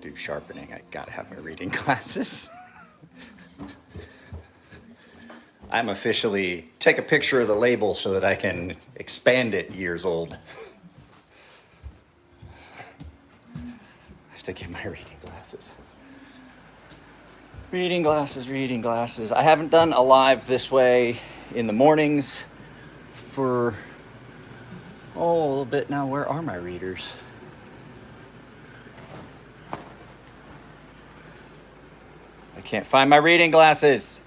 do sharpening, I gotta have my reading glasses. I'm officially, take a picture of the label so that I can expand it years old. I have to get my reading glasses. Reading glasses, reading glasses. I haven't done a live this way in the mornings for, a little bit now. Where are my readers? I can't find my reading glasses.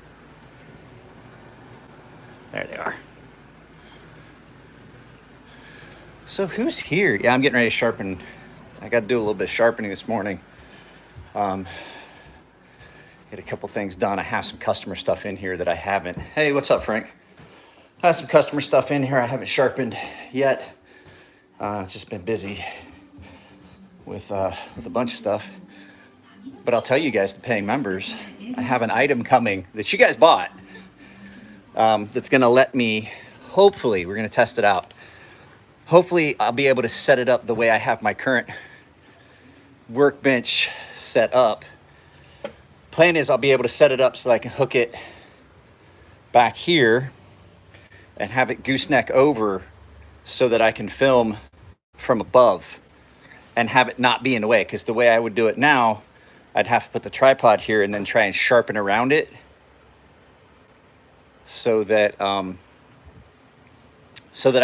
There they are. So who's here? Yeah, I'm getting ready to sharpen. I got to do a little bit of sharpening this morning. Get a couple things done. I have some customer stuff in here that I haven't. Hey, what's up, Frank? I have some customer stuff in here I haven't sharpened yet. It's just been busy with a bunch of stuff. But I'll tell you guys, the paying members, I have an item coming that you guys bought that's going to let me, hopefully, we're going to test it out. Hopefully, I'll be able to set it up the way I have my current workbench set up. Plan is I'll be able to set it up so I can hook it back here and have it gooseneck over so that I can film from above and have it not be in the way. Because the way I would do it now, I'd have to put the tripod here and then try and sharpen around it so that I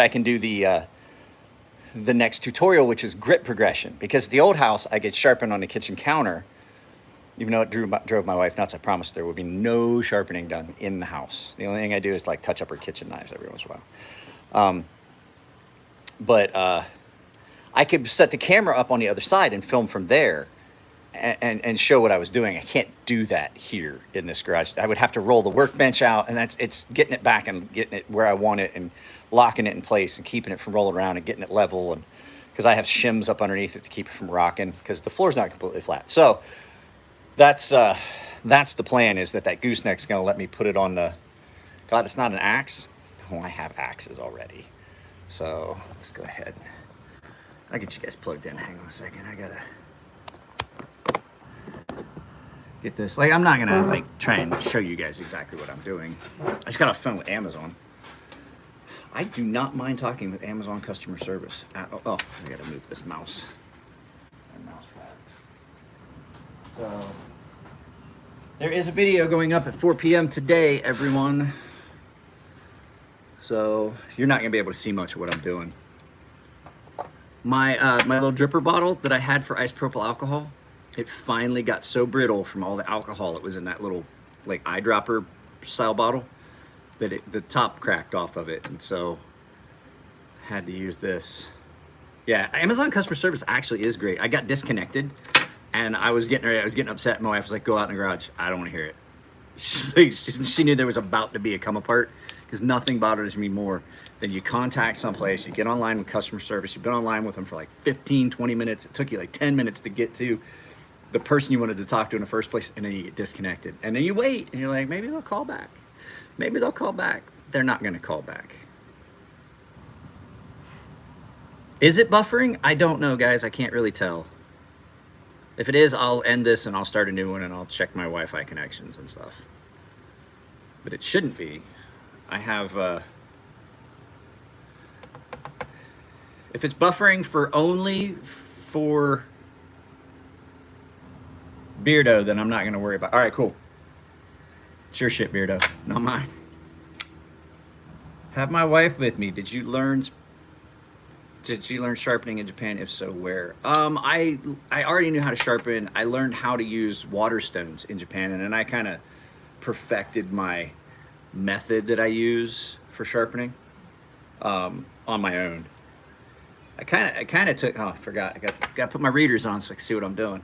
can do the next tutorial, which is grip progression. Because at the old house, I get sharpened on the kitchen counter. Even though it drove my wife nuts, I promised there would be no sharpening done in the house. The only thing I do is like touch up her kitchen knives every once in a while. But I could set the camera up on the other side and film from there and show what I was doing. I can't do that here in this garage. I would have to roll the workbench out, and it's getting it back and getting it where I want it and locking it in place and keeping it from rolling around and getting it level. And because I have shims up underneath it to keep it from rocking because the floor's not completely flat. So that's the plan, is that gooseneck's going to let me put it on the, God, it's not an axe. Oh, I have axes already. So let's go ahead. I'll get you guys plugged in. Hang on a second. I gotta get this. Like, I'm not gonna like try and show you guys exactly what I'm doing. I just got off the phone with Amazon. I do not mind talking with Amazon customer service. Oh, I gotta move this mouse. My mouse pad. So there is a video going up at 4 p.m. today, everyone. So you're not gonna be able to see much of what I'm doing. My little dripper bottle that I had for isopropyl alcohol, it finally got so brittle from all the alcohol that was in that little like eyedropper style bottle that the top cracked off of it, and so I had to use this. Yeah, Amazon customer service actually is great. I got disconnected, and I was getting upset. My wife was like, "Go out in the garage." I don't want to hear it. She knew there was about to be a come apart, because nothing bothers me more than you contact someplace, you get online with customer service, you've been online with them for like 15, 20 minutes. It took you like 10 minutes to get to the person you wanted to talk to in the first place, and then you get disconnected. And then you wait, and you're like, maybe they'll call back. Maybe they'll call back. They're not gonna call back. Is it buffering? I don't know, guys. I can't really tell. If it is, I'll end this and I'll start a new one and I'll check my Wi-Fi connections and stuff. But it shouldn't be. I have, if it's buffering for only for Beardo, then I'm not gonna worry about it. All right, cool. It's your shit, Beardo, not mine. Have my wife with me. Did you learn sharpening in Japan? If so, where? I already knew how to sharpen. I learned how to use water stones in Japan, and then I kind of perfected my method that I use for sharpening on my own. I kind of took, oh, I forgot. I got to put my readers on so I can see what I'm doing.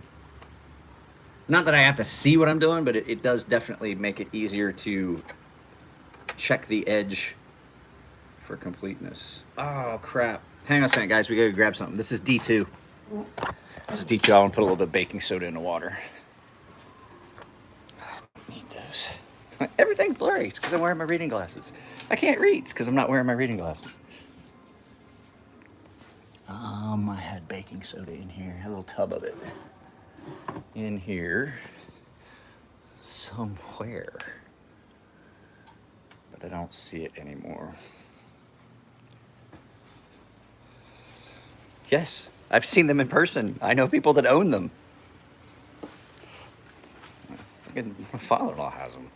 Not that I have to see what I'm doing, but it does definitely make it easier to check the edge for completeness. Oh, crap. Hang on a second, guys. We gotta grab something. This is D2. This is D2. I want to put a little bit of baking soda in the water. Need those. Everything's blurry. It's because I'm wearing my reading glasses. I can't read. It's because I'm not wearing my reading glasses. I had baking soda in here. A little tub of it. in here somewhere, but I don't see it anymore. Yes, I've seen them in person. I know people that own them. My father-in-law has them.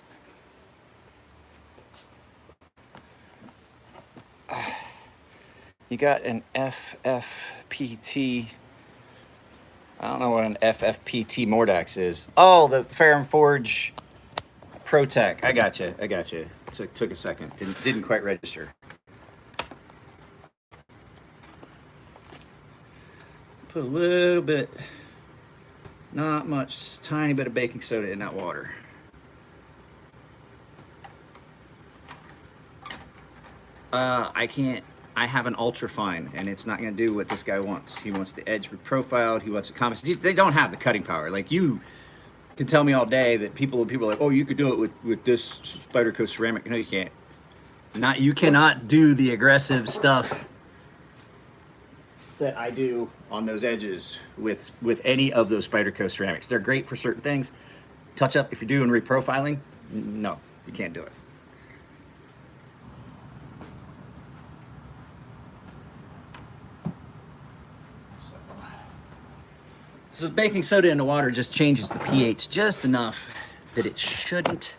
You got an FFPT. I don't know what an FFPT Mordax is. Oh, the Fair and Forge ProTech. I got you. Took a second. Didn't quite register. Put a little bit, not much, just a tiny bit of baking soda in that water. I can't. I have an ultra fine, and it's not going to do what this guy wants. He wants the edge reprofiled. He wants a compass. They don't have the cutting power. Like, you can tell me all day that people are like, oh, you could do it with this Spyderco ceramic. No, you can't. You cannot do the aggressive stuff that I do on those edges with any of those Spyderco ceramics. They're great for certain things. Touch up, if you're doing reprofiling, no, you can't do it. So baking soda in the water just changes the pH just enough that it shouldn't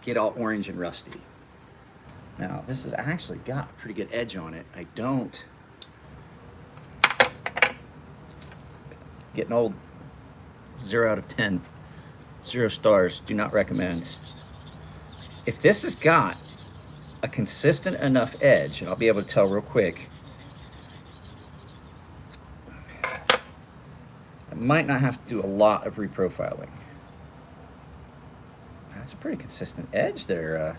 get all orange and rusty. Now, this has actually got a pretty good edge on it. I don't. Getting old. 0 out of 10. 0 stars. Do not recommend. If this has got a consistent enough edge, I'll be able to tell real quick. I might not have to do a lot of reprofiling. That's a pretty consistent edge there,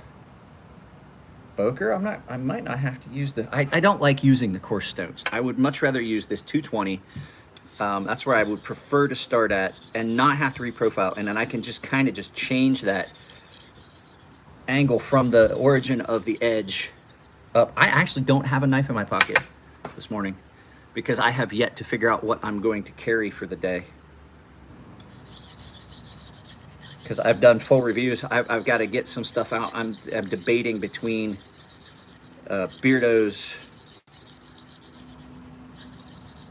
Boker. I might not have to use I don't like using the coarse stones. I would much rather use this 220. That's where I would prefer to start at and not have to reprofile. And then I can just kind of just change that angle from the origin of the edge up. I actually don't have a knife in my pocket this morning because I have yet to figure out what I'm going to carry for the day. Because I've done full reviews. I've got to get some stuff out. I'm debating between Beardo's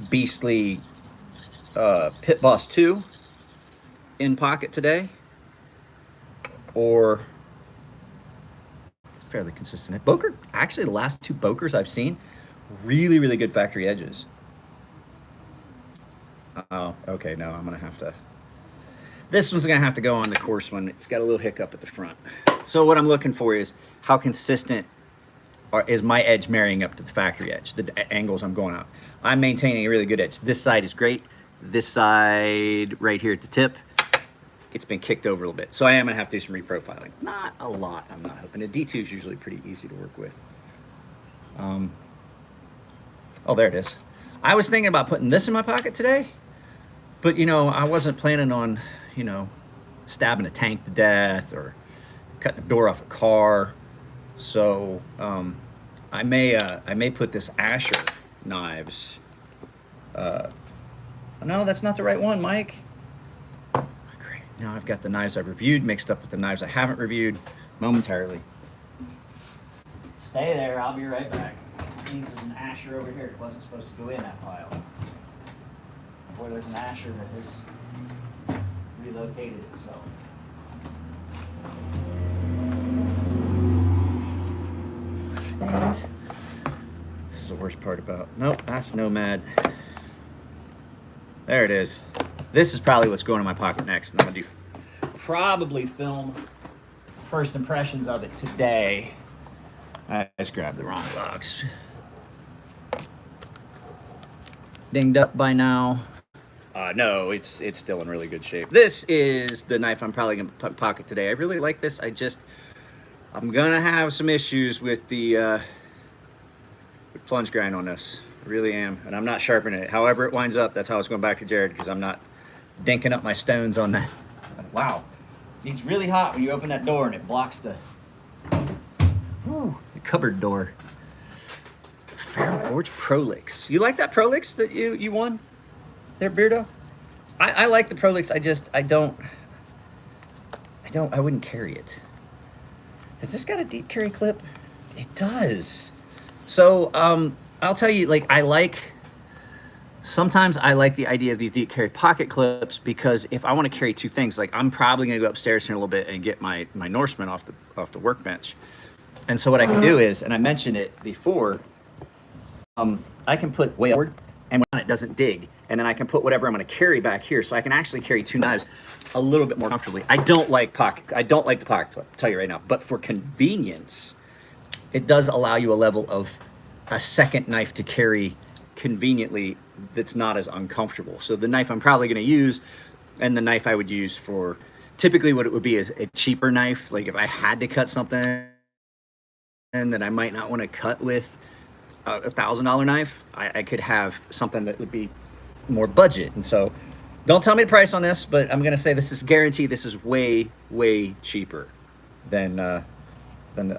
beastly Pit Boss 2 in pocket today, or it's fairly consistent. Boker, actually the last 2 Bokers I've seen, really, really good factory edges. Oh, okay, no, I'm gonna have to, this one's gonna have to go on the coarse one. It's got a little hiccup at the front. So what I'm looking for is how consistent is my edge marrying up to the factory edge, the angles I'm going out. I'm maintaining a really good edge. This side is great. This side right here at the tip, it's been kicked over a little bit. So I am gonna have to do some reprofiling. Not a lot, I'm not hoping. A D2 is usually pretty easy to work with. Oh, there it is. I was thinking about putting this in my pocket today, but I wasn't planning on, stabbing a tank to death or cutting the door off a car. So I may put this Asher knives. No, that's not the right one, Mike. Great. Now I've got the knives I've reviewed mixed up with the knives I haven't reviewed momentarily. Stay there. I'll be right back. I think there's an Asher over here that wasn't supposed to go in that pile. Or there's an Asher that has relocated itself. Dang it. This is the worst part about. Nope, that's Nomad. There it is. This is probably what's going in my pocket next. And I'm gonna probably film first impressions of it today. I just grabbed the wrong box. Dinged up by now. No, it's still in really good shape. This is the knife I'm probably gonna put in my pocket today. I really like this. I'm gonna have some issues with the plunge grind on this. I really am, and I'm not sharpening it. However it winds up, that's how it's going back to Jared, because I'm not dinking up my stones on that. Wow, it's really hot when you open that door and it blocks the cupboard door. Fair and Forge Prolix. You like that Prolix that you won there, Beardo? I like the Prolix. I wouldn't carry it. Has this got a deep carry clip? It does. So I'll tell you, like, sometimes I like the idea of these deep carry pocket clips, because if I want to carry two things, like I'm probably gonna go upstairs here in a little bit and get my Norseman off the workbench. And so what I can do is, and I mentioned it before, I can put way upward, and when it doesn't dig, and then I can put whatever I'm going to carry back here, so I can actually carry two knives a little bit more comfortably. I don't like the pocket clip, I'll tell you right now, but for convenience, it does allow you a level of a second knife to carry conveniently that's not as uncomfortable. So the knife I'm probably going to use, and the knife I would use for typically what it would be is a cheaper knife. Like if I had to cut something that I might not want to cut with a $1,000 knife, I could have something that would be more budget. And so don't tell me the price on this, but I'm gonna say this is guaranteed. This is way cheaper than the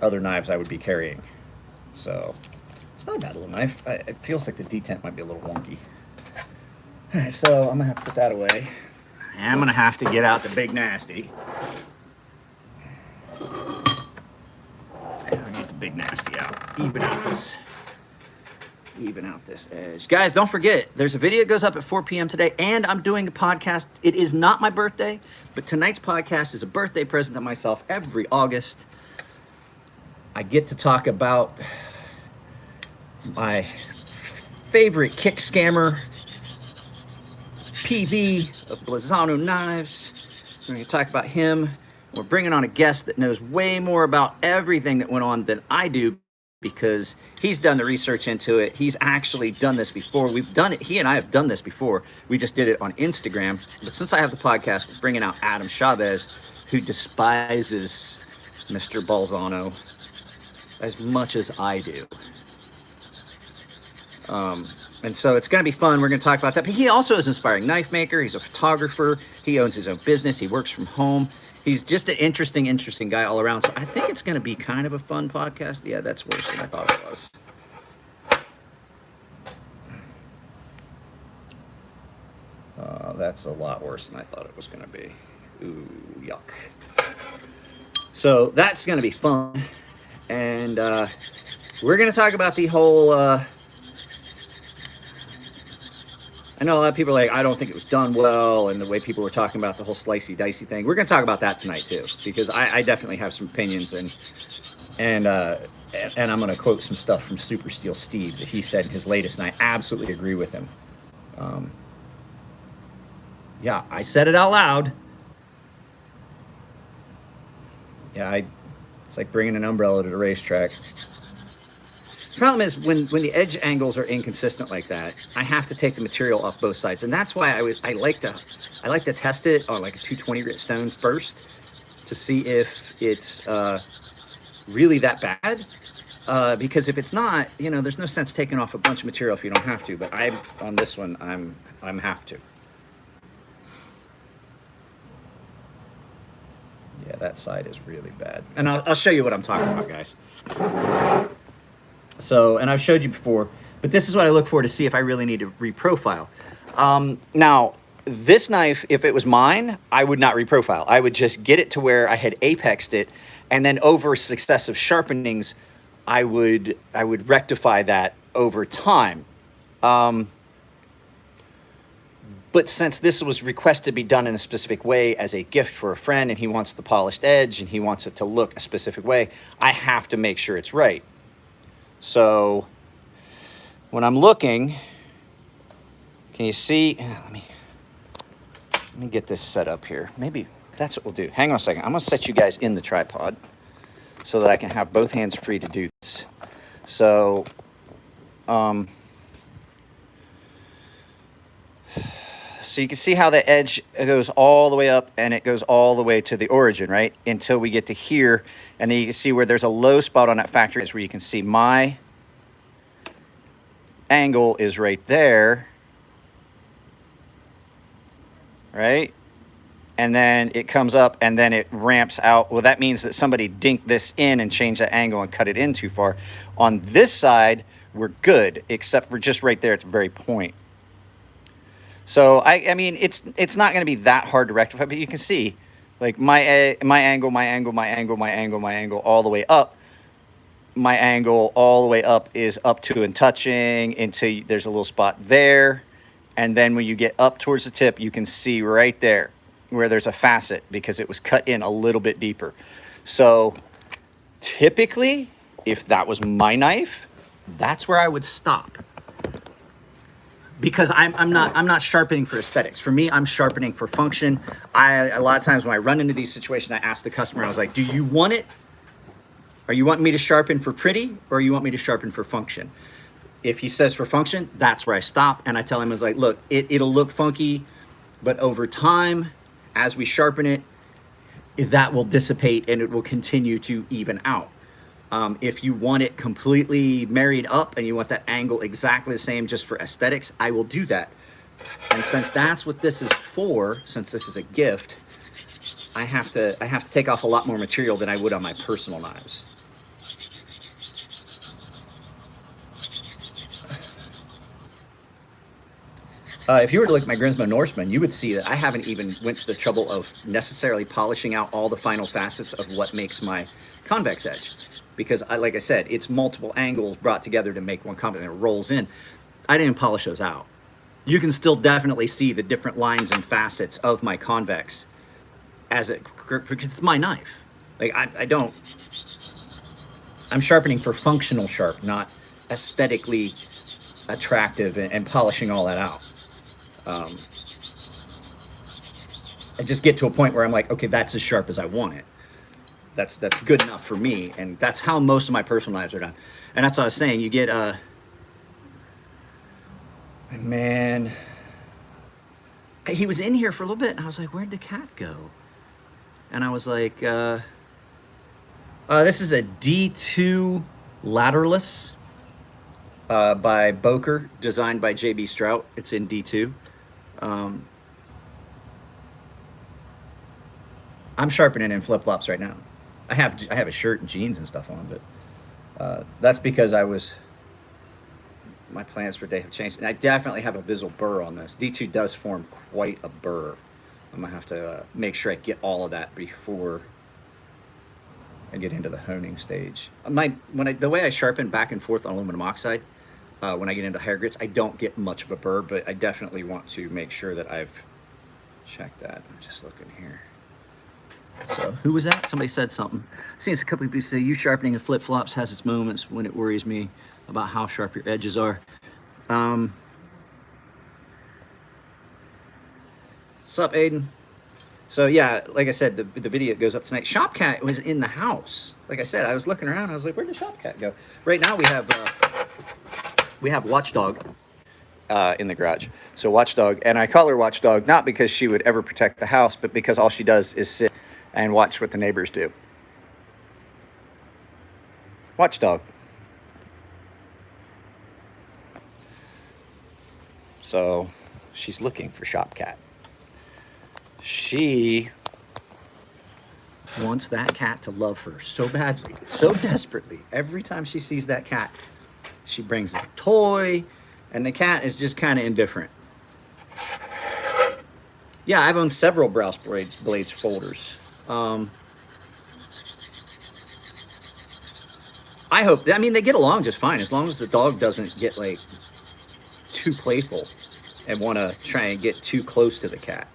other knives I would be carrying. So it's not a bad little knife. It feels like the detent might be a little wonky. All right, so I'm gonna have to put that away. I'm gonna have to get out the big nasty. Get the big nasty out. Even out this edge. Guys, don't forget, there's a video that goes up at 4 p.m. today, and I'm doing a podcast. It is not my birthday, but tonight's podcast is a birthday present to myself. Every August, I get to talk about my favorite kick scammer, PV of Blazano Knives. We're going to talk about him. We're bringing on a guest that knows way more about everything that went on than I do, because he's done the research into it. He's actually done this before. We've done it. He and I have done this before. We just did it on Instagram. But since I have the podcast, bringing out Adam Chavez, who despises Mr. Balzano as much as I do. And so it's going to be fun. We're going to talk about that. But he also is an inspiring knife maker. He's a photographer. He owns his own business. He works from home. He's just an interesting guy all around. So I think it's going to be kind of a fun podcast. Yeah, that's worse than I thought it was. That's a lot worse than I thought it was going to be. Ooh, yuck. So that's going to be fun. And we're going to talk about the whole... I know a lot of people are like, I don't think it was done well, and the way people were talking about the whole slicey dicey thing. We're going to talk about that tonight too, because I definitely have some opinions, and I'm going to quote some stuff from Super Steel Steve that he said in his latest, and I absolutely agree with him. Yeah, I said it out loud. Yeah, it's like bringing an umbrella to the racetrack. The problem is when the edge angles are inconsistent like that, I have to take the material off both sides, and that's why I like to test it on like a 220 grit stone first to see if it's really that bad. Because if it's not, there's no sense taking off a bunch of material if you don't have to. But on this one, I'm have to. Yeah, that side is really bad, and I'll show you what I'm talking about, guys. So, and I've showed you before, but this is what I look for to see if I really need to reprofile. Now, this knife, if it was mine, I would not reprofile. I would just get it to where I had apexed it, and then over successive sharpenings, I would rectify that over time. But since this was requested to be done in a specific way as a gift for a friend, and he wants the polished edge, and he wants it to look a specific way, I have to make sure it's right. So when I'm looking, can you see? Let me get this set up here. Maybe that's what we'll do. Hang on a second. I'm going to set you guys in the tripod so that I can have both hands free to do this. So, so you can see how the edge goes all the way up, and it goes all the way to the origin, right? Until we get to here, and then you can see where there's a low spot on that factory is where you can see my angle is right there, right? And then it comes up, and then it ramps out. Well, that means that somebody dinked this in and changed that angle and cut it in too far. On this side, we're good, except for just right there at the very point. So I mean, it's not going to be that hard to rectify, but you can see, like my angle, my angle, my angle, my angle, my angle, all the way up. My angle all the way up is up to and touching until there's a little spot there, and then when you get up towards the tip, you can see right there where there's a facet because it was cut in a little bit deeper. So typically, if that was my knife, that's where I would stop. Because I'm not sharpening for aesthetics. For me, I'm sharpening for function. A lot of times when I run into these situations, I ask the customer, I was like, do you want it? Are you wanting me to sharpen for pretty, or you want me to sharpen for function? If he says for function, that's where I stop. And I tell him, I was like, look, it'll look funky, but over time, as we sharpen it, that will dissipate and it will continue to even out. If you want it completely married up and you want that angle exactly the same just for aesthetics, I will do that. And since that's what this is for, since this is a gift, I have to take off a lot more material than I would on my personal knives. If you were to look at my Grimsmo Norseman, you would see that I haven't even went to the trouble of necessarily polishing out all the final facets of what makes my convex edge. Because, like I said, it's multiple angles brought together to make one convex, and it rolls in. I didn't polish those out. You can still definitely see the different lines and facets of my convex as it, because it's my knife. Like, I'm sharpening for functional sharp, not aesthetically attractive and polishing all that out. I just get to a point where I'm like, okay, that's as sharp as I want it. That's good enough for me, and that's how most of my personal knives are done. And that's what I was saying. You get man, he was in here for a little bit, and I was like, where'd the cat go? And I was like, this is a D2 lateralis by Boker, designed by J.B. Strout. It's in D2. I'm sharpening in flip-flops right now. I have a shirt and jeans and stuff on, but that's because my plans for today have changed. And I definitely have a visible burr on this. D2 does form quite a burr. I'm gonna have to make sure I get all of that before I get into the honing stage. The way I sharpen back and forth on aluminum oxide, when I get into higher grits, I don't get much of a burr, but I definitely want to make sure that I've checked that. I'm just looking here. So who was that? Somebody said something. I've seen a couple of people say, you sharpening in flip-flops has its moments when it worries me about how sharp your edges are. What's up, Aiden? So yeah, like I said, the video goes up tonight. Shopcat was in the house. Like I said, I was looking around. I was like, where'd the Shopcat go? Right now we have Watchdog in the garage. So Watchdog, and I call her Watchdog not because she would ever protect the house, but because all she does is sit and watch what the neighbors do. Watchdog. So she's looking for Shopcat. She wants that cat to love her so badly, so desperately. Every time she sees that cat, she brings a toy, and the cat is just kind of indifferent. Yeah, I've owned several Browse Blades folders. I hope, I mean, they get along just fine as long as the dog doesn't get like too playful and want to try and get too close to the cat,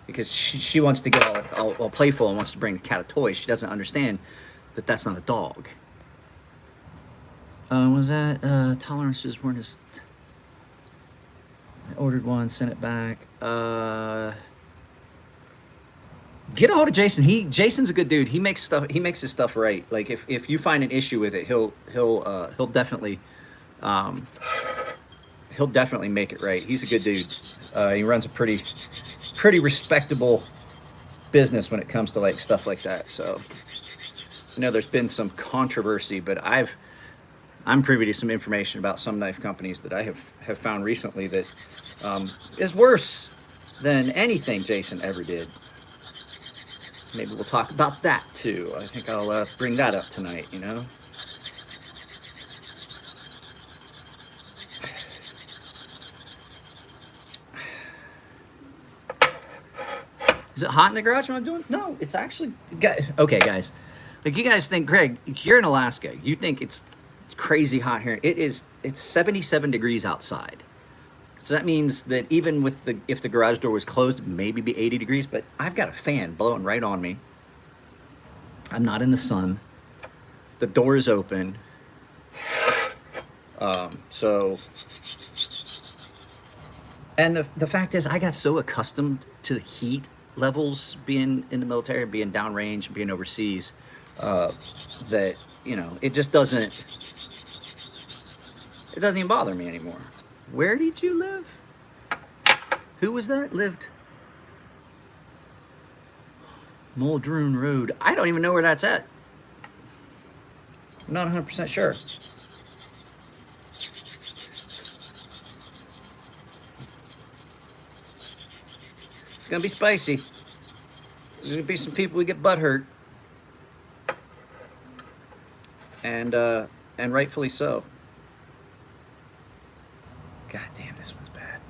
because she wants to get all playful and wants to bring the cat a toy. She doesn't understand that that's not a dog. Was that tolerances weren't as... I ordered one, sent it back. Get a hold of Jason. Jason's a good dude. He makes his stuff right. Like if you find an issue with it, he'll definitely make it right. He's a good dude. He runs a pretty respectable business when it comes to like stuff like that. So I know there's been some controversy, but I'm privy to some information about some knife companies that I have found recently that is worse than anything Jason ever did. Maybe we'll talk about that too. I think I'll bring that up tonight, you know. Is it hot in the garage when I'm doing? No, it's actually. Okay, guys. Like, you guys think, Greg, you're in Alaska. You think it's crazy hot here. It is. It's 77 degrees outside. So that means that even with if the garage door was closed, it'd maybe be 80 degrees. But I've got a fan blowing right on me. I'm not in the sun. The door is open. So, and the fact is, I got so accustomed to the heat levels being in the military, being downrange, being overseas, that, you know, it doesn't even bother me anymore. Where did you live? Who was that? Lived Muldroon Road. I don't even know where that's at. I'm not 100% sure. It's gonna be spicy. There's gonna be some people who get butt hurt, and rightfully so. God damn, this one's bad.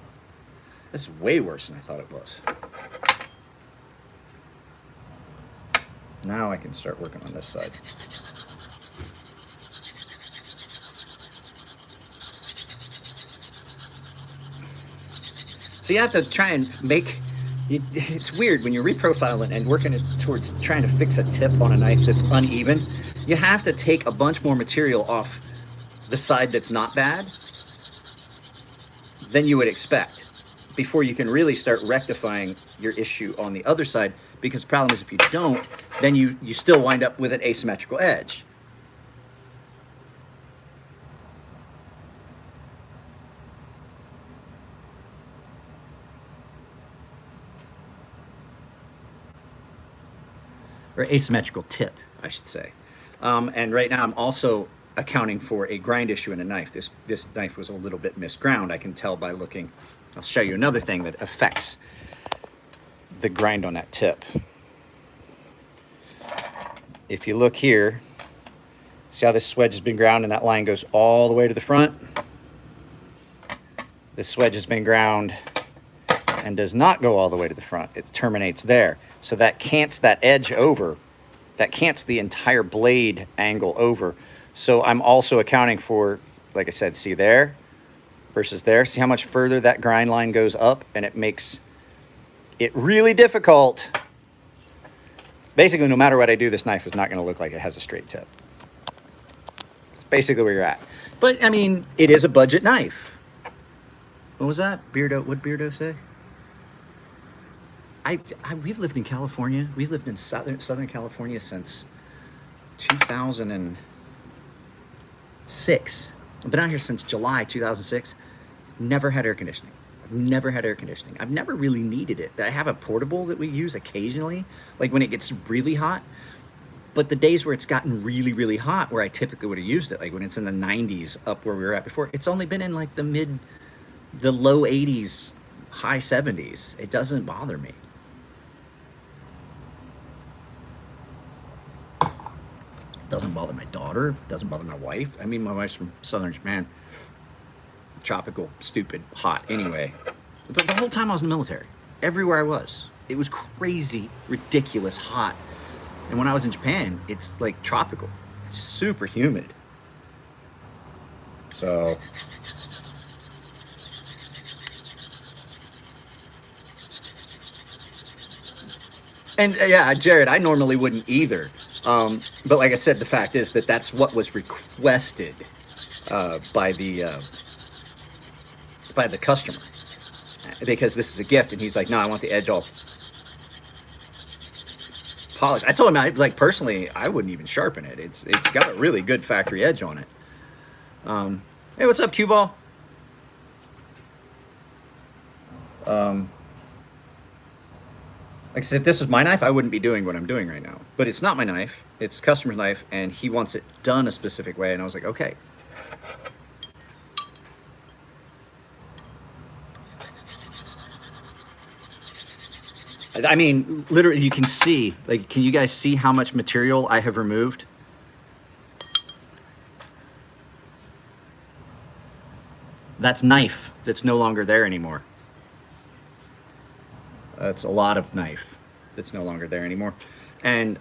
This is way worse than I thought it was. Now I can start working on this side. So you have to try and make, it's weird when you're reprofiling and working it towards trying to fix a tip on a knife that's uneven. You have to take a bunch more material off the side that's not bad than you would expect before you can really start rectifying your issue on the other side, because the problem is if you don't, then you still wind up with an asymmetrical edge. Or asymmetrical tip, I should say. And right now I'm also accounting for a grind issue in a knife. This knife was a little bit misground. I can tell by looking. I'll show you another thing that affects the grind on that tip. If you look here, see how this wedge has been ground and that line goes all the way to the front? This wedge has been ground and does not go all the way to the front. It terminates there. So that cants that edge over. That cants the entire blade angle over. So I'm also accounting for, like I said, see there versus there. See how much further that grind line goes up, and it makes it really difficult. Basically, no matter what I do, this knife is not going to look like it has a straight tip. It's basically where you're at. But, I mean, it is a budget knife. What was that? Beardo, what did Beardo say? We've lived in California. We've lived in Southern California since 2006. I've been out here since July 2006. Never had air conditioning. I've never had air conditioning. I've never really needed it. I have a portable that we use occasionally, like when it gets really hot. But the days where it's gotten really, really hot, where I typically would have used it, like when it's in the 90s up where we were at before, it's only been in like the low 80s, high 70s. It doesn't bother me. Doesn't bother my daughter, doesn't bother my wife. I mean, my wife's from southern Japan. Tropical, stupid, hot anyway. It's like the whole time I was in the military, everywhere I was, it was crazy, ridiculous hot. And when I was in Japan, it's like tropical. It's super humid. So and yeah, Jared, I normally wouldn't either. But like I said, the fact is that that's what was requested by the customer, because this is a gift, and he's like, no, I want the edge all polished. I told him, personally, I wouldn't even sharpen it. It's got a really good factory edge on it. Hey, what's up, Cue Ball? Like I said, if this was my knife, I wouldn't be doing what I'm doing right now. But it's not my knife. It's customer's knife, and he wants it done a specific way. And I was like, okay. I mean, literally, you can see, like, can you guys see how much material I have removed? That's knife that's no longer there anymore. That's a lot of knife. that's no longer there anymore. And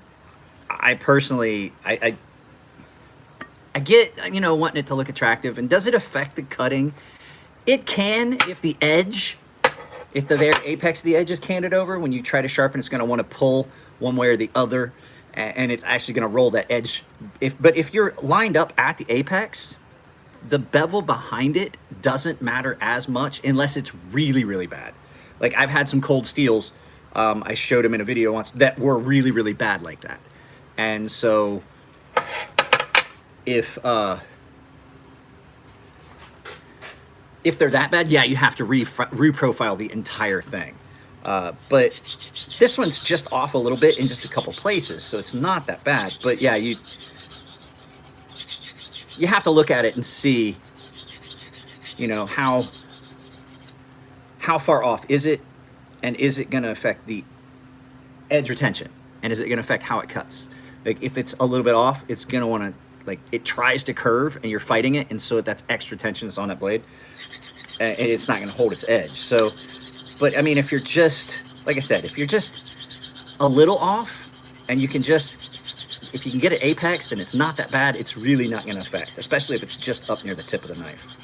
I personally, I get, you know, wanting it to look attractive. And does it affect the cutting? It can if the edge, if the very apex of the edge is canted over. When you try to sharpen, it's going to want to pull one way or the other, and it's actually going to roll that edge. But if you're lined up at the apex, the bevel behind it doesn't matter as much unless it's really, really bad. Like I've had some cold steels, I showed them in a video once, that were really, really bad like that. And so if they're that bad, yeah, you have to reprofile the entire thing. But this one's just off a little bit in just a couple places, so it's not that bad. But yeah, you have to look at it and see, you know, how far off is it, and is it going to affect the edge retention, and is it going to affect how it cuts? Like if it's a little bit off, it's going to want to, like, it tries to curve and you're fighting it, and so that's extra tension that's on that blade, and it's not going to hold its edge. So, but I mean, if you're just, like I said, if you're just a little off and you can just, if you can get it apex and it's not that bad, it's really not going to affect, especially if it's just up near the tip of the knife.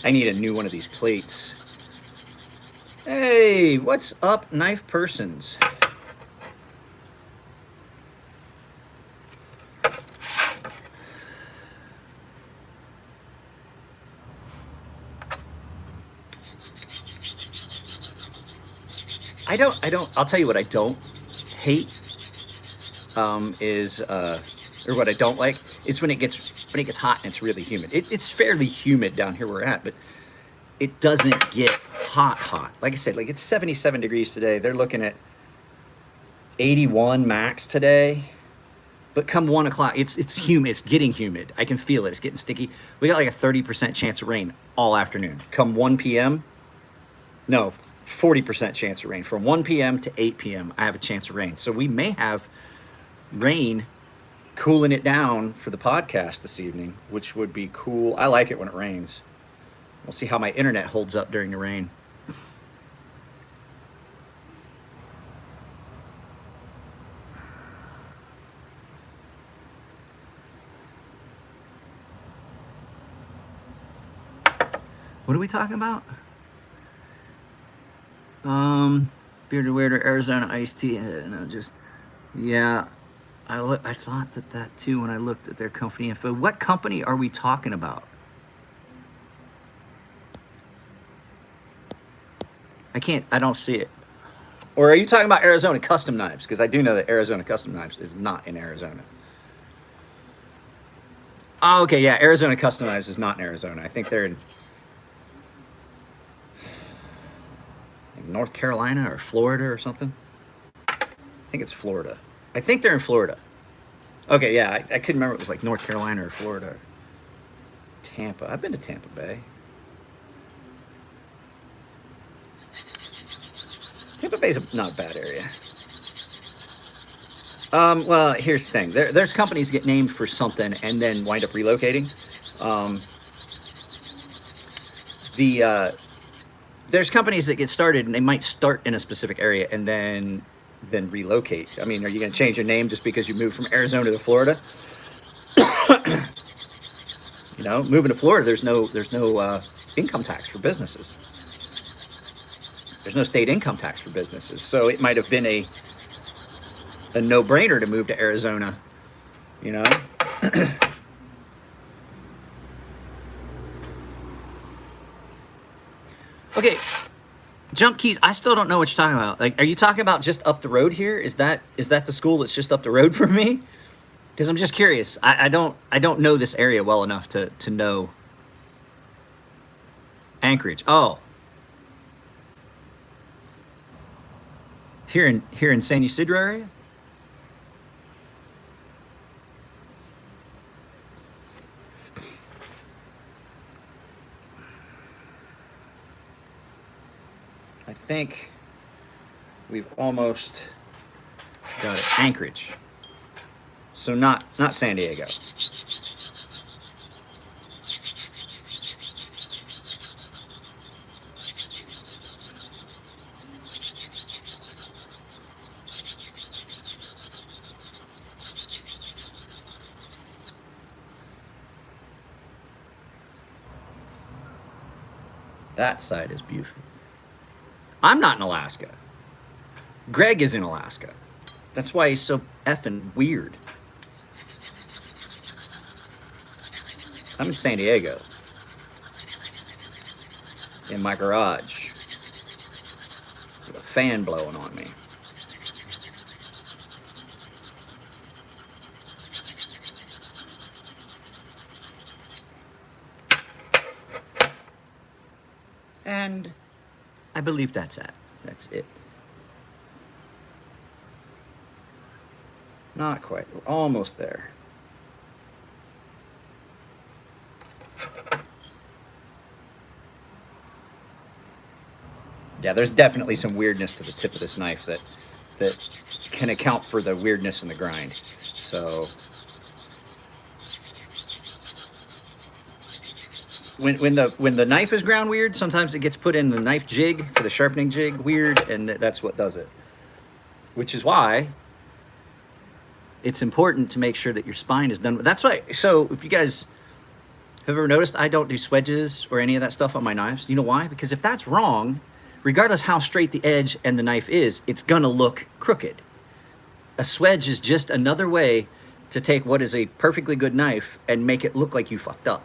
I need a new one of these plates. Hey, what's up, knife persons? I'll tell you what I don't hate, or what I don't like, is when it gets hot and it's really humid. It's fairly humid down here where we're at, but it doesn't get hot. Like I said, like it's 77 degrees today. They're looking at 81 max today. But come 1 o'clock, it's humid. It's getting humid. I can feel it. It's getting sticky. We got like a 30% chance of rain all afternoon. Come 1 p.m., no, 40% chance of rain. From 1 p.m. to 8 p.m., I have a chance of rain. So we may have rain cooling it down for the podcast this evening, which would be cool. I like it when it rains. We'll see how my internet holds up during the rain. What are we talking about? Bearded Weirder, Arizona iced tea. No, just, yeah. I thought that too when I looked at their company info. What company are we talking about? I don't see it. Or are you talking about Arizona Custom Knives? Because I do know that Arizona Custom Knives is not in Arizona. Oh, okay, yeah, Arizona Custom Knives is not in Arizona. I think they're in North Carolina or Florida or something. I think it's Florida. I think they're in Florida. Okay, yeah, I couldn't remember if it was like North Carolina or Florida. Tampa. I've been to Tampa Bay. Tampa Bay's not a bad area. Well, here's the thing. There's companies get named for something and then wind up relocating. There's companies that get started and they might start in a specific area and then relocate. I mean, are you going to change your name just because you moved from Arizona to Florida? You know, moving to Florida, there's no income tax for businesses. There's no state income tax for businesses. So it might have been a no-brainer to move to Arizona, you know? Okay, Jump Keys, I still don't know what you're talking about. Like, are you talking about just up the road here? Is that the school that's just up the road from me? Because I'm just curious. I don't know this area well enough to know. Anchorage. Oh. Here in San Ysidro area? I think we've almost got it. Anchorage. So not San Diego. That side is beautiful. I'm not in Alaska. Greg is in Alaska. That's why he's so effing weird. I'm in San Diego. In my garage. With a fan blowing on me. And I believe that's it. That's it. Not quite. We're almost there. Yeah, there's definitely some weirdness to the tip of this knife that can account for the weirdness in the grind. So when the knife is ground weird, sometimes it gets put in the knife jig for the sharpening jig weird, and that's what does it. Which is why it's important to make sure that your spine is done. That's why. So if you guys have ever noticed, I don't do swedges or any of that stuff on my knives. You know why? Because if that's wrong, regardless how straight the edge and the knife is, it's gonna look crooked. A swedge is just another way to take what is a perfectly good knife and make it look like you fucked up.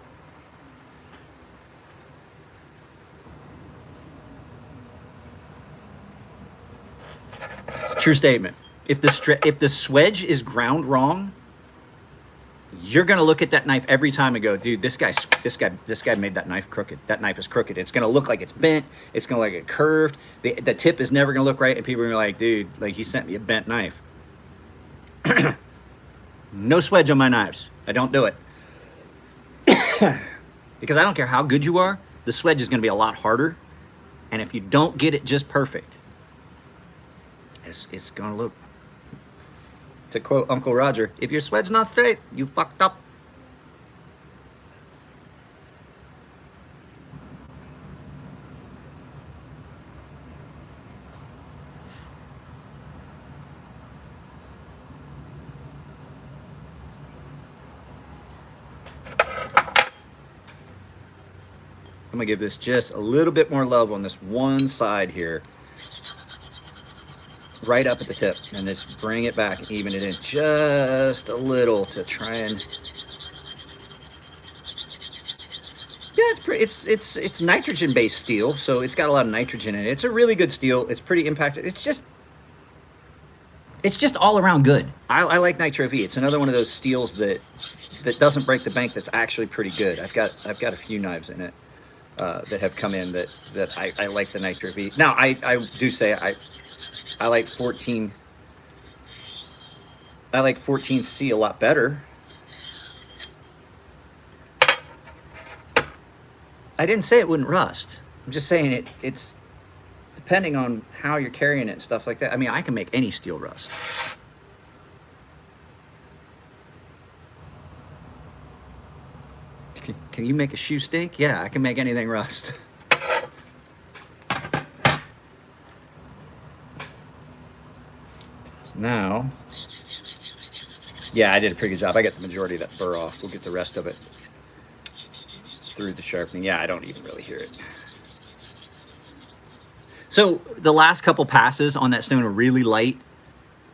It's a true statement. If the swedge is ground wrong, you're gonna look at that knife every time and go, dude, this guy made that knife crooked. That knife is crooked. It's gonna look like it's bent. It's gonna look like it curved. The tip is never gonna look right, and people are gonna like, dude, like he sent me a bent knife. No swedge on my knives. I don't do it. Because I don't care how good you are, the swedge is gonna be a lot harder. And if you don't get it just perfect, it's gonna look, to quote Uncle Roger, if your swedge's not straight, you fucked up. I'm gonna give this just a little bit more love on this one side here. Right up at the tip, and just bring it back and even it in just a little to try and, yeah, it's pretty, it's nitrogen based steel, so it's got a lot of nitrogen in it. It's a really good steel. It's pretty impacted. It's just all around good. I like Nitro V. It's another one of those steels that doesn't break the bank. That's actually pretty good. I've got a few knives in it that have come in that I like the Nitro V. Now I do say I like 14. I like 14C a lot better. I didn't say it wouldn't rust. I'm just saying it's depending on how you're carrying it and stuff like that. I mean, I can make any steel rust. Can you make a shoe stink? Yeah, I can make anything rust. Now, yeah, I did a pretty good job. I got the majority of that burr off. We'll get the rest of it through the sharpening. Yeah, I don't even really hear it. So the last couple passes on that stone are really light,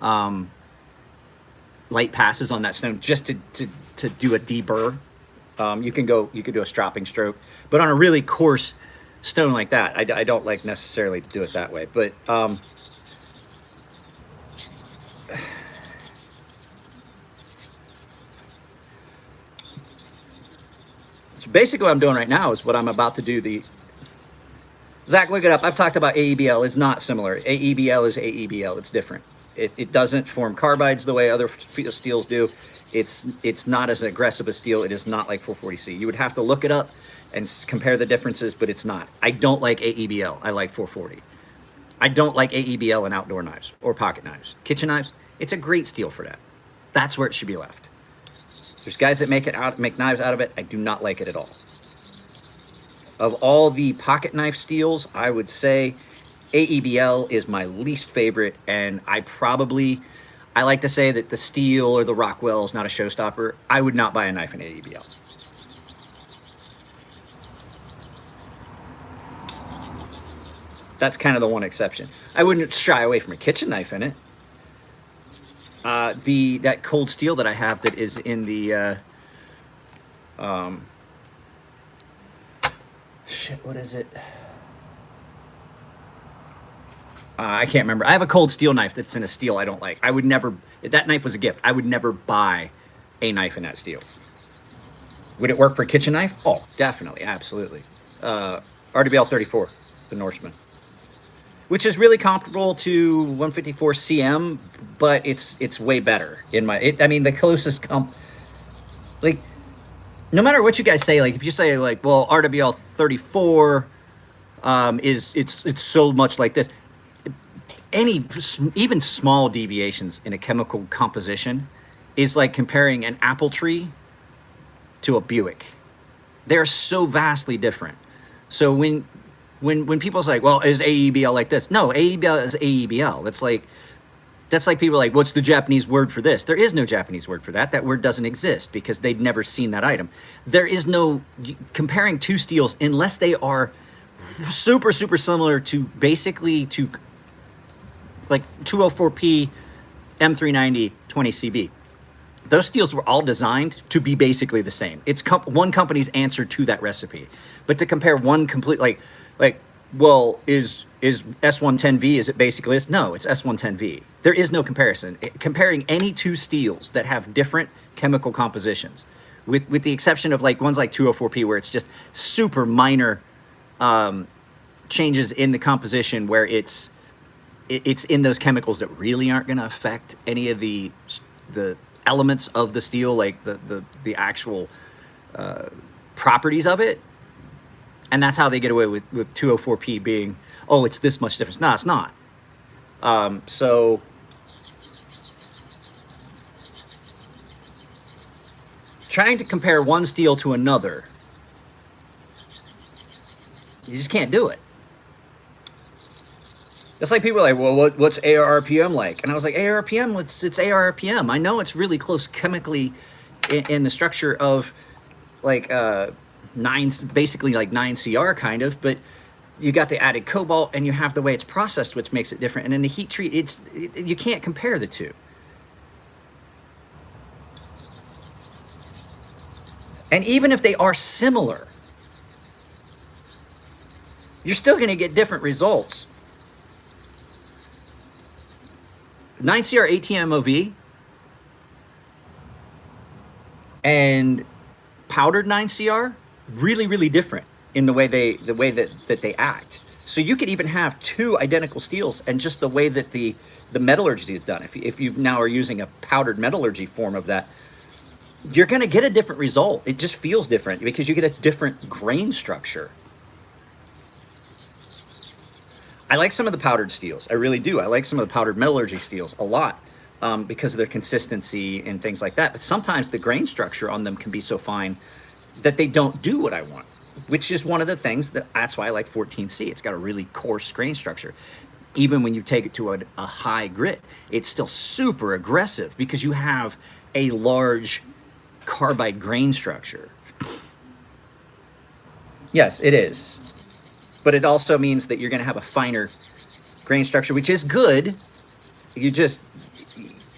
light passes on that stone, just to do a deburr. You can do a stropping stroke, but on a really coarse stone like that, I don't like necessarily to do it that way. But so basically what I'm doing right now is what I'm about to do. Zach, look it up. I've talked about AEBL. It's not similar. AEBL is AEBL. It's different. It doesn't form carbides the way other steels do. It's not as aggressive a steel. It is not like 440C. You would have to look it up and compare the differences, but it's not. I don't like AEBL. I like 440. I don't like AEBL in outdoor knives or pocket knives. Kitchen knives, it's a great steel for that. That's where it should be left. There's guys that make knives out of it. I do not like it at all. Of all the pocket knife steels, I would say AEBL is my least favorite, and I like to say that the steel or the Rockwell is not a showstopper. I would not buy a knife in AEBL. That's kind of the one exception. I wouldn't shy away from a kitchen knife in it. That cold steel that I have that is in the shit, what is it? I can't remember. I have a cold steel knife that's in a steel I don't like. I would never, if that knife was a gift, I would never buy a knife in that steel. Would it work for a kitchen knife? Oh, definitely, absolutely. RWL 34, the Norseman, which is really comparable to 154 CM, but it's way better in my. I mean, the closest like, no matter what you guys say, like if you say like, well, RWL 34 it's so much like this. Even small deviations in a chemical composition is like comparing an apple tree to a Buick. They're so vastly different. So when people say, well, is AEBL like this? No, AEBL is AEBL. That's like people are like, what's the Japanese word for this? There is no Japanese word for that. That word doesn't exist because they'd never seen that item. There is no comparing two steels unless they are super, super similar to basically to like 204P, M390, 20CB. Those steels were all designed to be basically the same. It's one company's answer to that recipe. But to compare one complete, well, is S110V, is it basically this? No, it's S110V. There is no comparison. Comparing any two steels that have different chemical compositions, with the exception of like ones like 204P where it's just super minor changes in the composition where it's in those chemicals that really aren't going to affect any of the elements of the steel, like the actual properties of it. And that's how they get away with 204P being, oh, it's this much difference. No, it's not. So trying to compare one steel to another, you just can't do it. It's like people are like, well, what's ARPM like? And I was like, ARPM, it's ARPM. I know it's really close chemically in the structure of like basically like 9CR kind of, but you got the added cobalt and you have the way it's processed, which makes it different. And in the heat treat, you can't compare the two. And even if they are similar, you're still going to get different results. 9CR 18 MOV and powdered 9CR, really, really different in the way that they act. So you could even have two identical steels, and just the way that the metallurgy is done. If you now are using a powdered metallurgy form of that, you're going to get a different result. It just feels different because you get a different grain structure. I like some of the powdered steels. I really do. I like some of the powdered metallurgy steels a lot because of their consistency and things like that. But sometimes the grain structure on them can be so fine that they don't do what I want, which is one of the things that's why I like 14C. It's got a really coarse grain structure. Even when you take it to a high grit, it's still super aggressive because you have a large carbide grain structure. Yes, it is. But it also means that you're going to have a finer grain structure, which is good.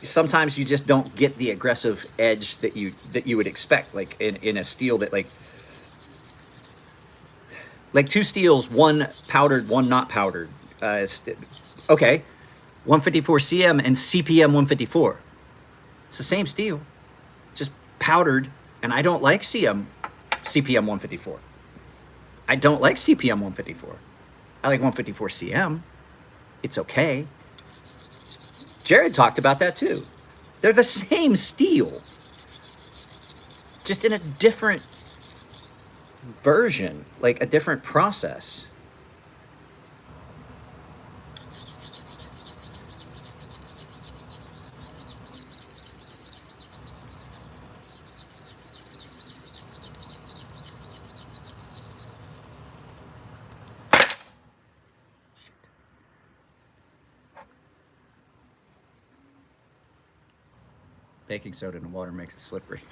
Sometimes you just don't get the aggressive edge that you would expect, like in a steel that like two steels, one powdered, one not powdered. Okay, 154 CM and CPM 154. It's the same steel, just powdered, and I don't like CPM 154. I don't like CPM 154. I like 154 CM. It's okay. Jared talked about that too. They're the same steel, just in a different version, like a different process. Baking soda and water makes it slippery.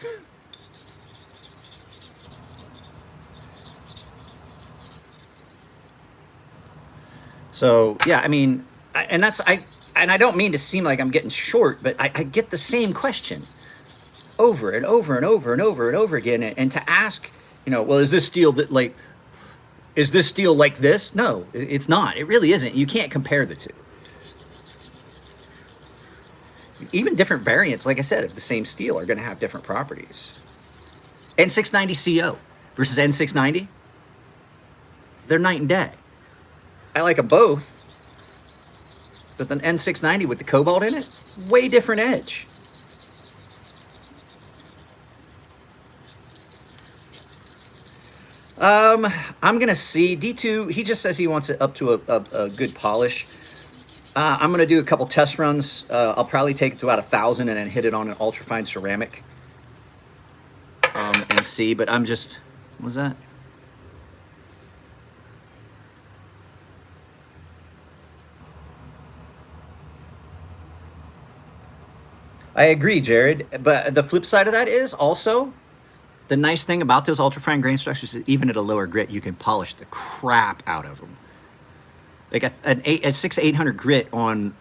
So yeah, I mean, and I don't mean to seem like I'm getting short, but I get the same question over and over and over and over and over again, and to ask, well, is this steel like this? No, it's not. It really isn't. You can't compare the two. Even different variants, like I said, of the same steel are going to have different properties. N690CO versus N690, they're night and day. I like them both, but the N690 with the cobalt in it, way different edge. I'm gonna see D2. He just says he wants it up to a good polish. I'm gonna do a couple test runs. I'll probably take it to about 1,000 and then hit it on an ultrafine ceramic and see. But I'm just, what was that? I agree, Jared. But the flip side of that is also the nice thing about those ultrafine grain structures is even at a lower grit, you can polish the crap out of them. Like a 6-800 grit on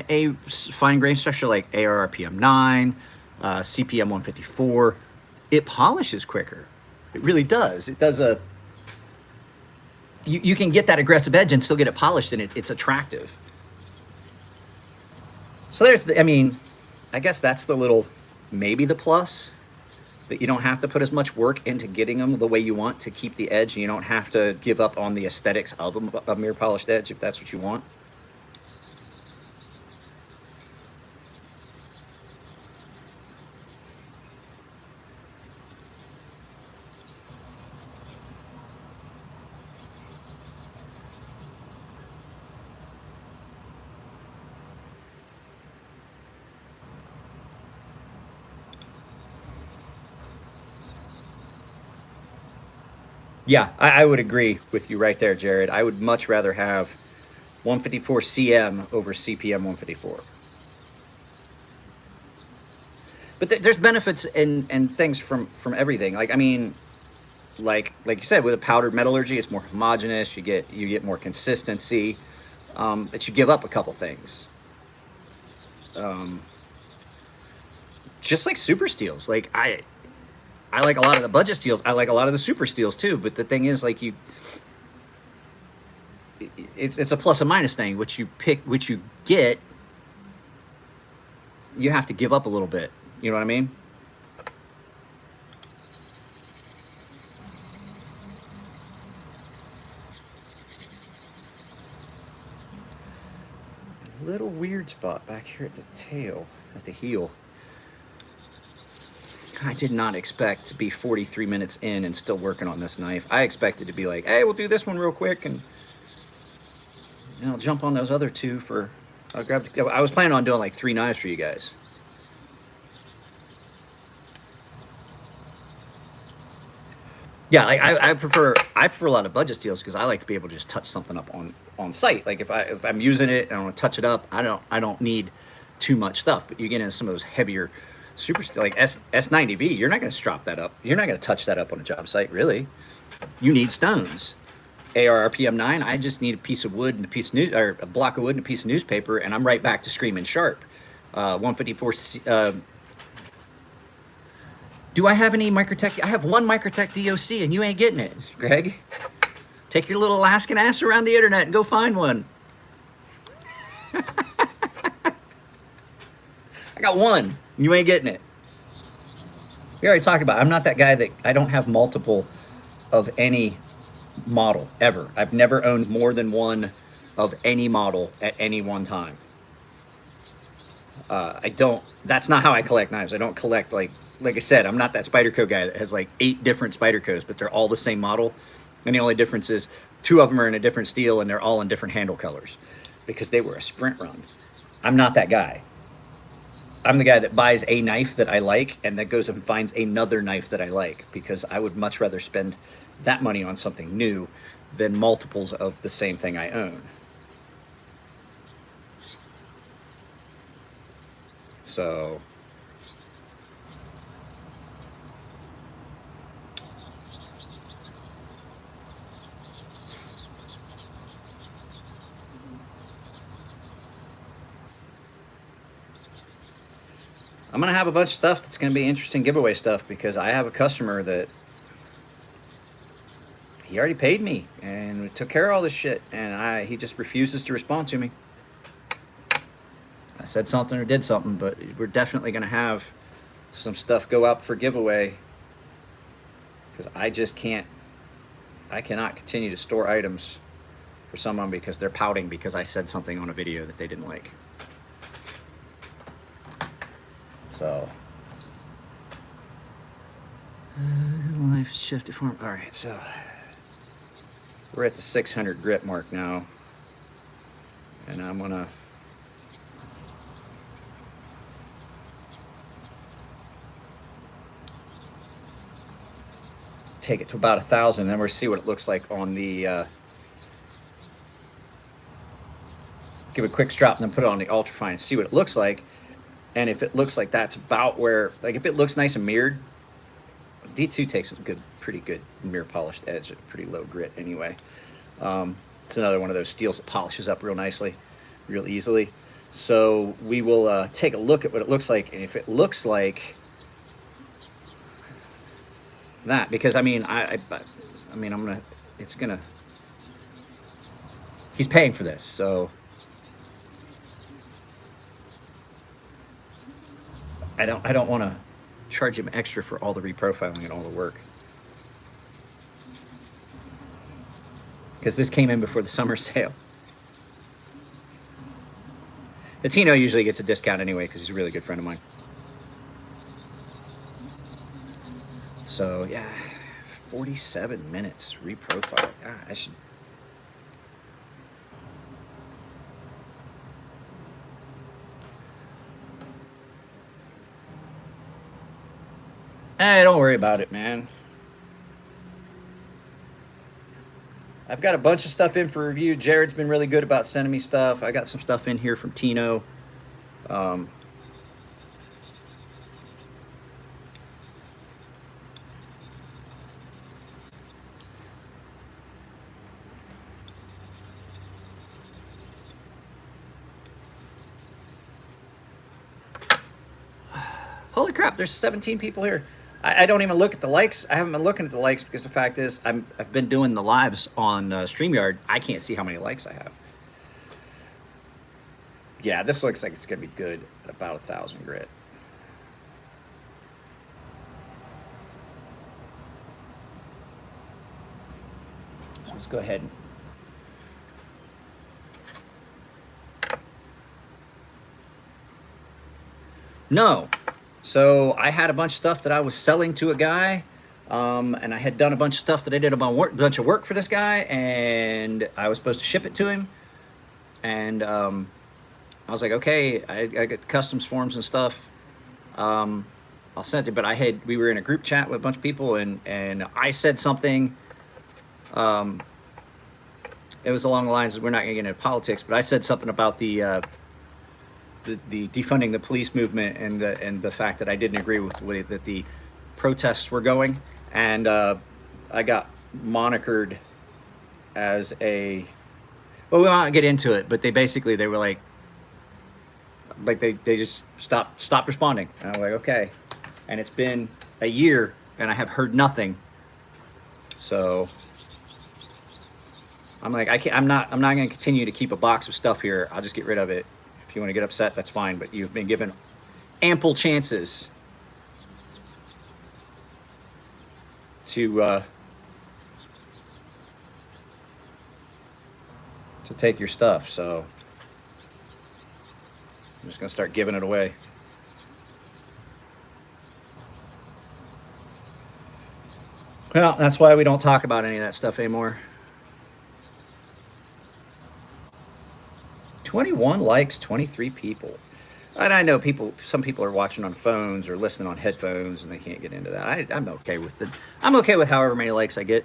a fine grain structure like ARRPM 9, CPM 154, it polishes quicker. It really does. It does a. You can get that aggressive edge and still get it polished, and it's attractive. So there's the. I mean, I guess that's the little, maybe the plus, that you don't have to put as much work into getting them the way you want to keep the edge, and you don't have to give up on the aesthetics of a mirror polished edge if that's what you want. Yeah, I would agree with you right there, Jared. I would much rather have 154 CM over CPM 154. But there's benefits and things from everything. Like, I mean, like you said, with a powdered metallurgy, it's more homogeneous. You get more consistency. But you give up a couple things. Just like super steels. Like I like a lot of the budget steels. I like a lot of the super steels too. But the thing is, like, it's a plus and minus thing. What you pick, what you get, you have to give up a little bit. You know what I mean? A little weird spot back here at the tail, at the heel. I did not expect to be 43 minutes in and still working on this knife. I expected to be like, hey, we'll do this one real quick, and I'll jump on those other two for. I was planning on doing like 3 knives for you guys. Yeah, like I prefer a lot of budget steels because I like to be able to just touch something up on site. Like if I'm using it and I want to touch it up, I don't need too much stuff. But you get into some of those heavier super steel, like S90V, you're not going to strop that up. You're not going to touch that up on a job site, really. You need stones. ARRPM 9, I just need a piece of wood and or a block of wood and a piece of newspaper, and I'm right back to screaming sharp. 154. Do I have any Microtech? I have one Microtech DOC, and you ain't getting it, Greg. Take your little Alaskan ass around the internet and go find one. I got one. You ain't getting it. We already talked about it. I'm not that guy that I don't have multiple of any model ever. I've never owned more than one of any model at any one time. I don't. That's not how I collect knives. I don't collect like I said. I'm not that Spyderco guy that has like 8 different Spydercos, but they're all the same model, and the only difference is 2 of them are in a different steel and they're all in different handle colors because they were a sprint run. I'm not that guy. I'm the guy that buys a knife that I like and that goes and finds another knife that I like because I would much rather spend that money on something new than multiples of the same thing I own. So, I'm gonna have a bunch of stuff that's gonna be interesting giveaway stuff, because I have a customer that he already paid me and we took care of all this shit, and he just refuses to respond to me. I said something or did something, but we're definitely gonna have some stuff go up for giveaway, because I cannot continue to store items for someone because they're pouting because I said something on a video that they didn't like. So, life shifted form. All right, so we're at the 600 grit mark now, and I'm gonna take it to about 1,000, and then we'll see what it looks like on the. Give it a quick strop and then put it on the ultrafine and see what it looks like. And if it looks like that's about where, like if it looks nice and mirrored, D2 takes a pretty good mirror polished edge at pretty low grit anyway. It's another one of those steels that polishes up real nicely, real easily. So we will take a look at what it looks like, and if it looks like that, because I mean, he's paying for this, so I don't want to charge him extra for all the reprofiling and all the work, because this came in before the summer sale. The Tino usually gets a discount anyway because he's a really good friend of mine. So yeah, 47 minutes reprofile. God, I should. Hey, don't worry about it, man. I've got a bunch of stuff in for review. Jared's been really good about sending me stuff. I got some stuff in here from Tino. Holy crap, there's 17 people here. I don't even look at the likes. I haven't been looking at the likes because the fact is I've been doing the lives on StreamYard. I can't see how many likes I have. Yeah, this looks like it's going to be good at about 1,000 grit. So let's go ahead and no. So I had a bunch of stuff that I was selling to a guy, and I had done a bunch of stuff that I did a bunch of work for this guy, and I was supposed to ship it to him. And I was like, okay, I got customs forms and stuff. I'll send it, but we were in a group chat with a bunch of people, and I said something. It was along the lines of, we're not going to get into politics, but I said something about the defunding the police movement and the fact that I didn't agree with the way that the protests were going, and I got monikered as a, well, we won't get into it, but they were like they just stopped responding, and I'm like, okay, and it's been a year and I have heard nothing, so I'm like, I'm not going to continue to keep a box of stuff here. I'll just get rid of it. If you want to get upset, that's fine, but you've been given ample chances to take your stuff, so I'm just going to start giving it away. Well, that's why we don't talk about any of that stuff anymore. 21 likes, 23 people. And I know some people are watching on phones or listening on headphones and they can't get into that. I'm okay with it. I'm okay with however many likes I get.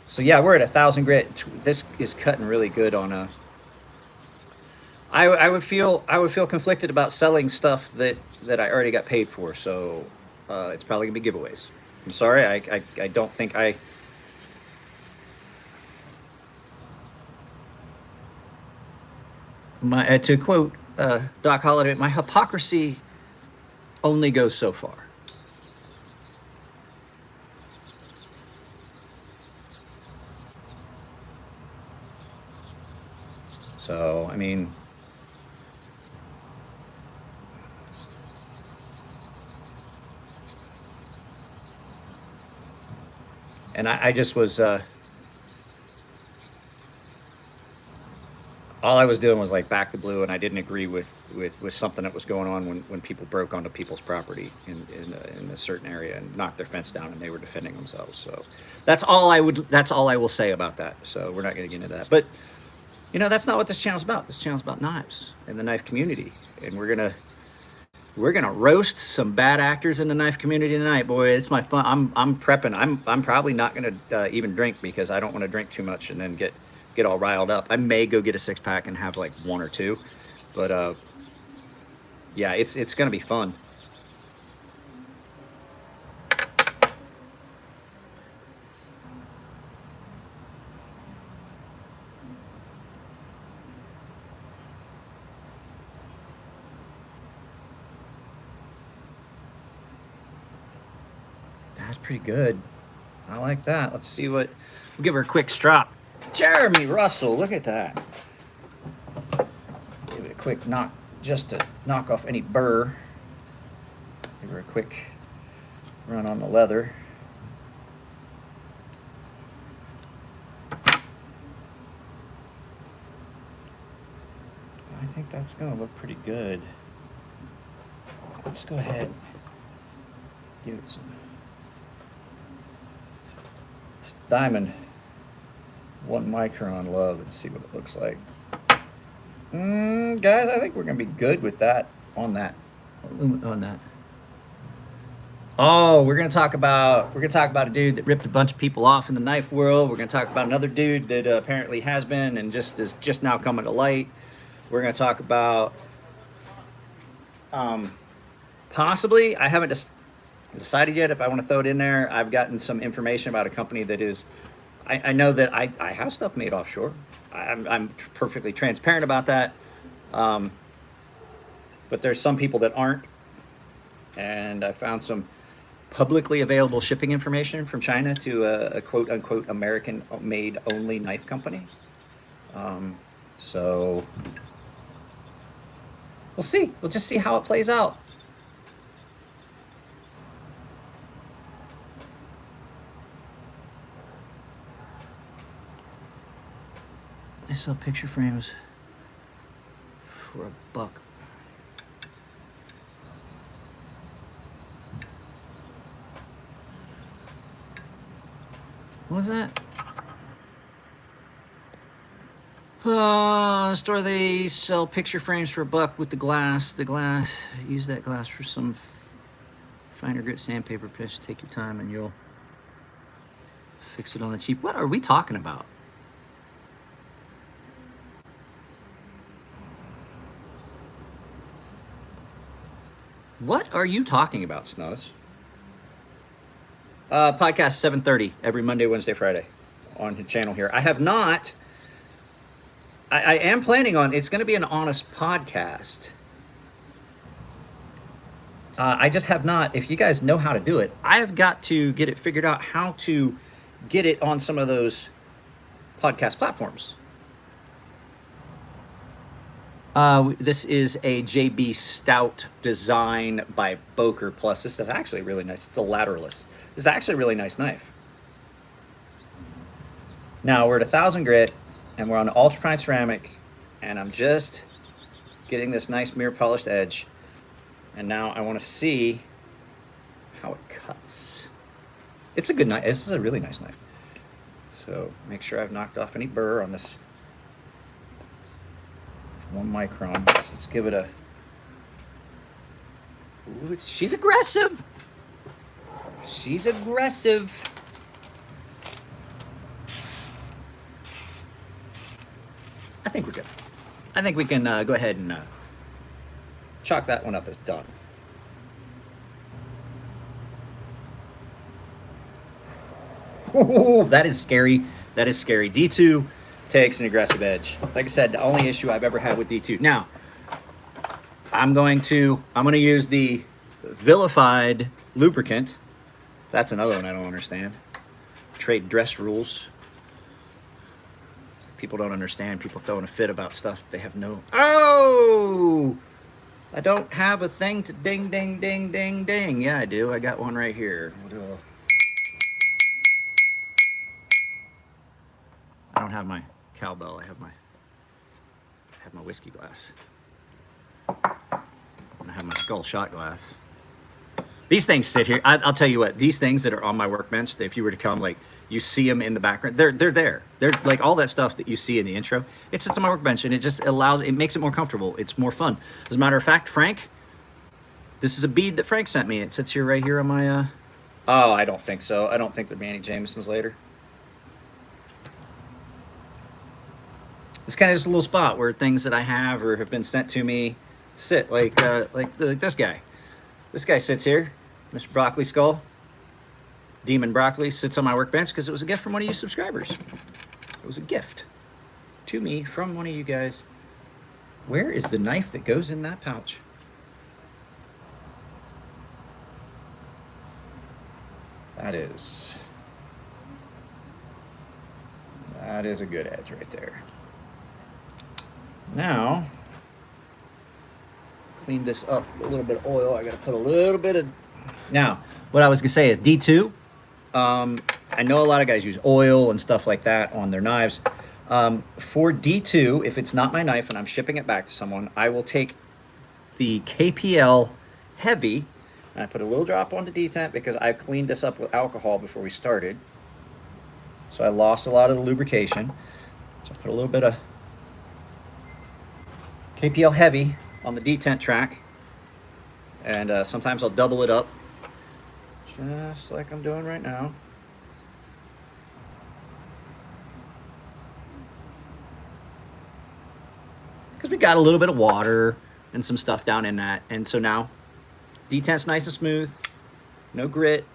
So yeah, we're at 1,000 grit. This is cutting really good on a. I would feel conflicted about selling stuff that I already got paid for. So it's probably gonna be giveaways. I'm sorry. I don't think I. To quote Doc Holliday, my hypocrisy only goes so far. So, I mean, and I just was, all I was doing was like back the blue, and I didn't agree with something that was going on when people broke onto people's property in a certain area and knocked their fence down, and they were defending themselves. So that's all I will say about that. So we're not going to get into that. But you know, that's not what this channel's about. This channel's about knives and the knife community, and we're gonna roast some bad actors in the knife community tonight, boy. It's my fun. I'm prepping. I'm probably not gonna even drink because I don't want to drink too much and then get all riled up. I may go get a 6-pack and have like 1 or 2, but yeah, it's gonna be fun. That's pretty good. I like that. Let's see what, we'll give her a quick strop. Jeremy Russell, look at that. Give it a quick knock just to knock off any burr. Give her a quick run on the leather. I think that's gonna look pretty good. Let's go ahead, give it some. It's diamond 1 micron love and see what it looks like. Guys, I think we're gonna be good with that on that. Oh, we're gonna talk about a dude that ripped a bunch of people off in the knife world. We're gonna talk about another dude that apparently has been and is just now coming to light. We're gonna talk about possibly, I haven't decided yet if I want to throw it in there. I've gotten some information about a company that is, I know that I have stuff made offshore. I'm perfectly transparent about that. But there's some people that aren't. And I found some publicly available shipping information from China to a quote unquote American made only knife company. So we'll see. We'll just see how it plays out. I sell picture frames for $1. What was that? Store they sell picture frames for $1 with the glass. Use that glass for some finer grit sandpaper pitch. Take your time and you'll fix it on the cheap. What are we talking about? What are you talking about, Snuzz? Podcast 7:30 every Monday, Wednesday, Friday on the channel here. I have not. I am planning on. It's going to be an honest podcast. I just have not. If you guys know how to do it, I have got to get it figured out how to get it on some of those podcast platforms. This is a JB Stout design by Boker Plus. This is actually really nice. It's a lateralist. This is actually a really nice knife. Now we're at 1,000 grit and we're on ultrafine ceramic and I'm just getting this nice mirror polished edge. And now I want to see how it cuts. It's a good knife. This is a really nice knife. So make sure I've knocked off any burr on this 1 micron. So let's give it a. Ooh, she's aggressive. She's aggressive. I think we're good. I think we can go ahead and chalk that one up as done. Ooh, that is scary. That is scary. D2 takes an aggressive edge. Like I said, the only issue I've ever had with D2. Now, I'm going to use the vilified lubricant. That's another one I don't understand. Trade dress rules. People don't understand. People throwing a fit about stuff they have no... Oh! I don't have a thing to ding, ding, ding, ding, ding. Yeah, I do. I got one right here. We'll do a... I don't have my cowbell. I have my whiskey glass. I have my skull shot glass. These things sit here. I'll tell you what. These things that are on my workbench, if you were to come, like, you see them in the background. They're there. They're like all that stuff that you see in the intro. It sits on my workbench, and it just it makes it more comfortable. It's more fun. As a matter of fact, Frank, this is a bead that Frank sent me. It sits here right here on my. Oh, I don't think so. I don't think they're Manny Jameson's later. It's kind of just a little spot where things that I have or have been sent to me sit, like this guy. This guy sits here, Mr. Broccoli Skull. Demon Broccoli sits on my workbench because it was a gift from one of you subscribers. It was a gift to me from one of you guys. Where is the knife that goes in that pouch? That is a good edge right there. Now, clean this up with a little bit of oil. I gotta put a little bit of... Now, what I was gonna say is D2. I know a lot of guys use oil and stuff like that on their knives. For D2, if it's not my knife and I'm shipping it back to someone, I will take the KPL Heavy, and I put a little drop on the detent because I cleaned this up with alcohol before we started. So I lost a lot of the lubrication. So I put a little bit of KPL Heavy on the detent track. And sometimes I'll double it up, just like I'm doing right now. Because we got a little bit of water and some stuff down in that. And so now, detent's nice and smooth, no grit.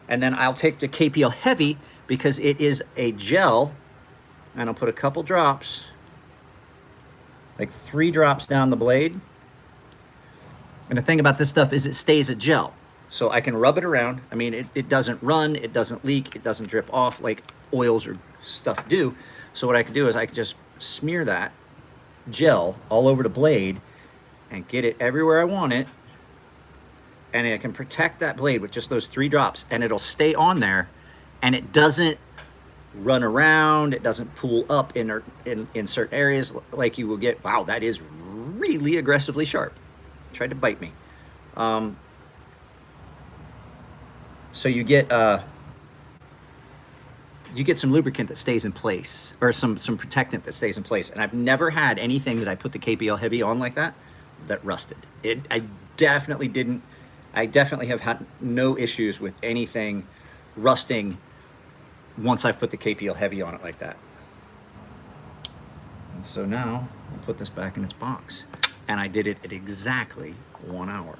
And then I'll take the KPL Heavy because it is a gel, and I'll put a couple drops, like 3 drops down the blade. And the thing about this stuff is it stays a gel. So I can rub it around. I mean, it doesn't run, it doesn't leak, it doesn't drip off like oils or stuff do. So what I can do is I can just smear that gel all over the blade and get it everywhere I want it. And I can protect that blade with just those 3 drops, and it'll stay on there, and it doesn't run around, it doesn't pull up in certain areas like you will get. Wow, that is really aggressively sharp. Tried to bite me. So you get some lubricant that stays in place, or some protectant that stays in place. And I've never had anything that I put the KPL Heavy on like that rusted. I definitely have had no issues with anything rusting once I've put the KPL Heavy on it like that. And so now I'll put this back in its box. And I did it at exactly 1 hour.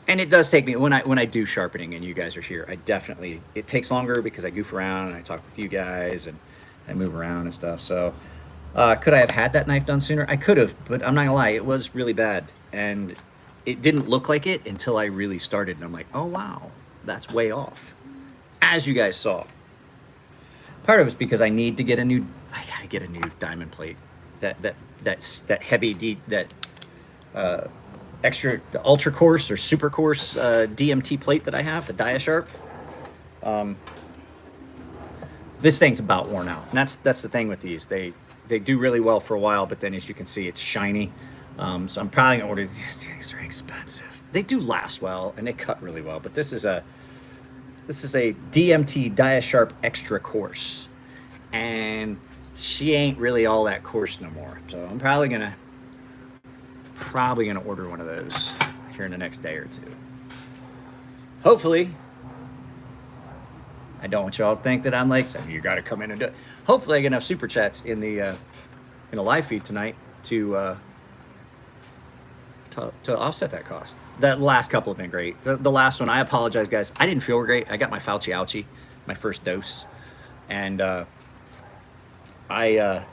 And it does take me, when I do sharpening and you guys are here, it takes longer because I goof around and I talk with you guys and I move around and stuff. So could I have had that knife done sooner? I could have, but I'm not gonna lie, it was really bad. And it didn't look like it until I really started. And I'm like, oh wow, that's way off. As you guys saw. Part of it's because I gotta get a new diamond plate. That heavy extra ultra coarse or super coarse DMT plate that I have, the DiaSharp. This thing's about worn out, and that's the thing with these. They do really well for a while, but then as you can see, it's shiny. So I'm probably gonna order these. Things are expensive. They do last well and they cut really well, but this is a DMT DiaSharp extra coarse, and she ain't really all that coarse no more. So I'm probably gonna order one of those here in the next day or two. Hopefully, I don't want y'all to think that I'm like, so you gotta come in and do it. Hopefully I get enough super chats in the live feed tonight to offset that cost. The last couple have been great. The last one, I apologize guys, I didn't feel great. I got my Fauci ouchie, my first dose, and I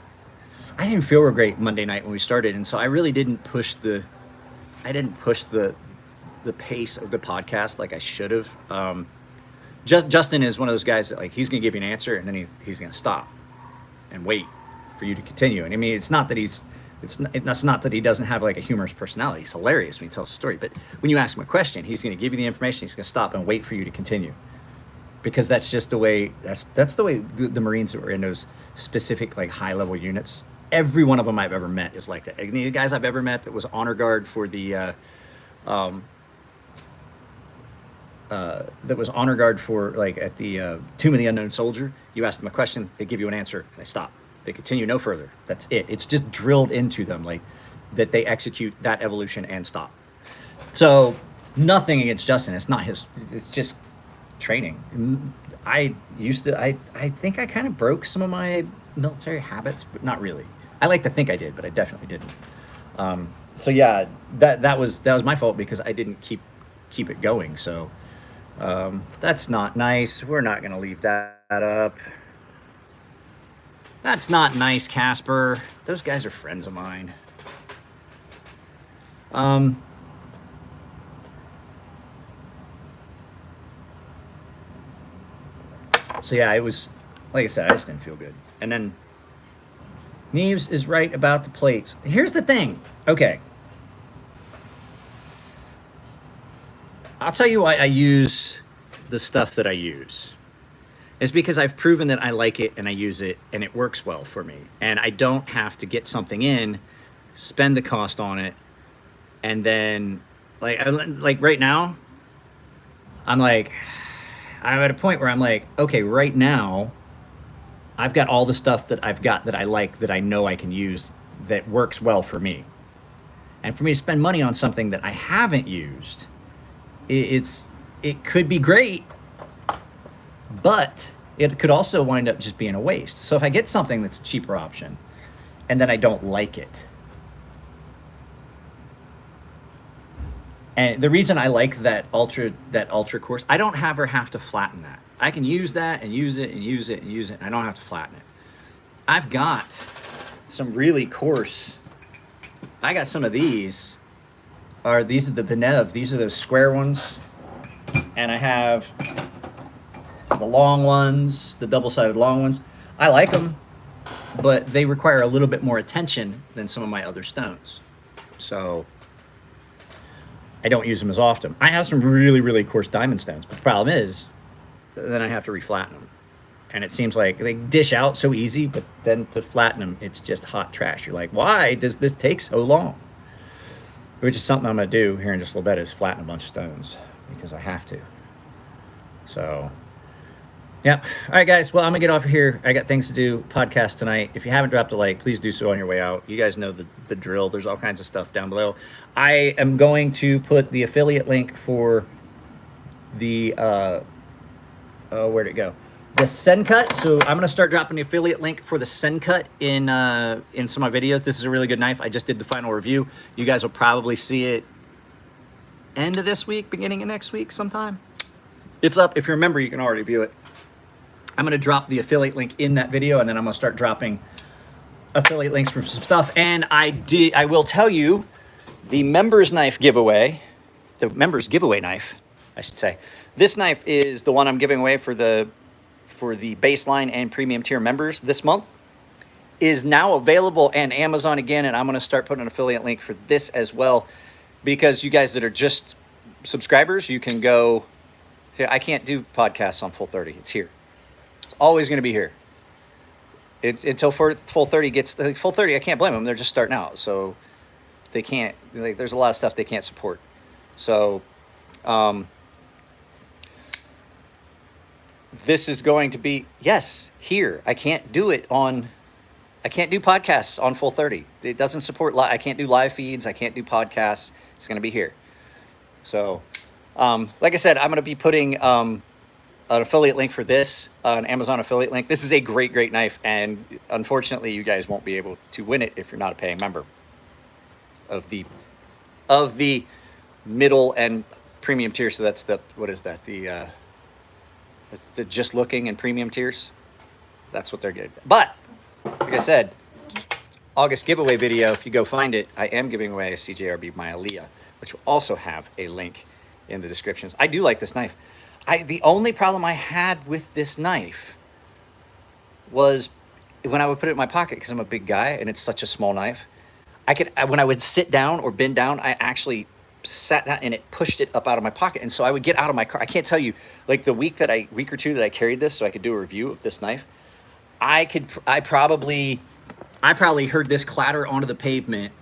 didn't feel real great Monday night when we started, and so I really didn't push I didn't push the pace of the podcast like I should have. Justin is one of those guys that, like, he's gonna give you an answer and then he's gonna stop and wait for you to continue. And I mean, it's not that he doesn't have like a humorous personality. He's hilarious when he tells a story. But when you ask him a question, he's gonna give you the information. He's gonna stop and wait for you to continue, because that's just the way that's the way the Marines that were in those specific like high level units. Every one of them I've ever met is like that. The guys I've ever met that was honor guard for the that was honor guard for, like, at the Tomb of the Unknown Soldier. You ask them a question, they give you an answer, and they stop. They continue no further. That's it. It's just drilled into them, like, that they execute that evolution and stop. So nothing against Justin. It's not his. It's just training. I think I kind of broke some of my military habits, but not really. I like to think I did, but I definitely didn't. So yeah, that was my fault because I didn't keep it going. So that's not nice. We're not going to leave that up. That's not nice, Casper. Those guys are friends of mine. So yeah, it was, like I said, I just didn't feel good. And then Neves is right about the plates. Here's the thing. Okay. I'll tell you why I use the stuff that I use. It's because I've proven that I like it and I use it and it works well for me. And I don't have to get something in, spend the cost on it, and then like right now, I'm at a point where I'm like, okay, right now, I've got all the stuff that I've got that I like, that I know I can use, that works well for me. And for me to spend money on something that I haven't used, it could be great, but it could also wind up just being a waste. So if I get something that's a cheaper option and then I don't like it, and the reason I like that ultra course, I don't ever have to flatten that. I can use that and use it and use it and use it, and I don't have to flatten it. I've got some really coarse, I got some of these are the Venev. These are those square ones. And I have the long ones, the double-sided long ones. I like them, but they require a little bit more attention than some of my other stones. So I don't use them as often. I have some really, really coarse diamond stones, but the problem is then I have to reflatten them. And it seems like they dish out so easy, but then to flatten them, it's just hot trash. You're like, why does this take so long? Which is something I'm going to do here in just a little bit, is flatten a bunch of stones, because I have to. So, yeah. All right, guys. Well, I'm going to get off of here. I got things to do. Podcast tonight. If you haven't dropped a like, please do so on your way out. You guys know the drill. There's all kinds of stuff down below. I am going to put the affiliate link for the, where'd it go? The Sencut. So I'm going to start dropping the affiliate link for the Sencut in some of my videos. This is a really good knife. I just did the final review. You guys will probably see it end of this week, beginning of next week sometime. It's up. If you remember, you can already view it. I'm going to drop the affiliate link in that video, and then I'm going to start dropping affiliate links for some stuff. And I will tell you, the members knife giveaway, the members giveaway knife, I should say. This knife is the one I'm giving away for the baseline and premium tier members this month, is now available on Amazon again, and I'm going to start putting an affiliate link for this as well, because you guys that are just subscribers, you can go. I can't do podcasts on Full 30. It's here. It's always going to be here. Until Full 30 gets Full 30. I can't blame them. They're just starting out, so they can't. Like, there's a lot of stuff they can't support. So, this is going to be, yes, here. I can't do podcasts on Full 30. It doesn't support I can't do live feeds. I can't do podcasts. It's going to be here. So, like I said, I'm going to be putting an affiliate link for this, an Amazon affiliate link. This is a great, great knife, and unfortunately, you guys won't be able to win it if you're not a paying member of the middle and premium tier. So that's what is that? The just looking and premium tiers. That's what they're getting. But like I said, August giveaway video, if you go find it, I am giving away a CJRB Mylea, which will also have a link in the descriptions. I do like this knife. The only problem I had with this knife was when I would put it in my pocket, because I'm a big guy and it's such a small knife. When I would sit down or bend down, I actually sat down and it pushed it up out of my pocket. And so I would get out of my car. I can't tell you, like the week or two that I carried this so I could do a review of this knife, I probably heard this clatter onto the pavement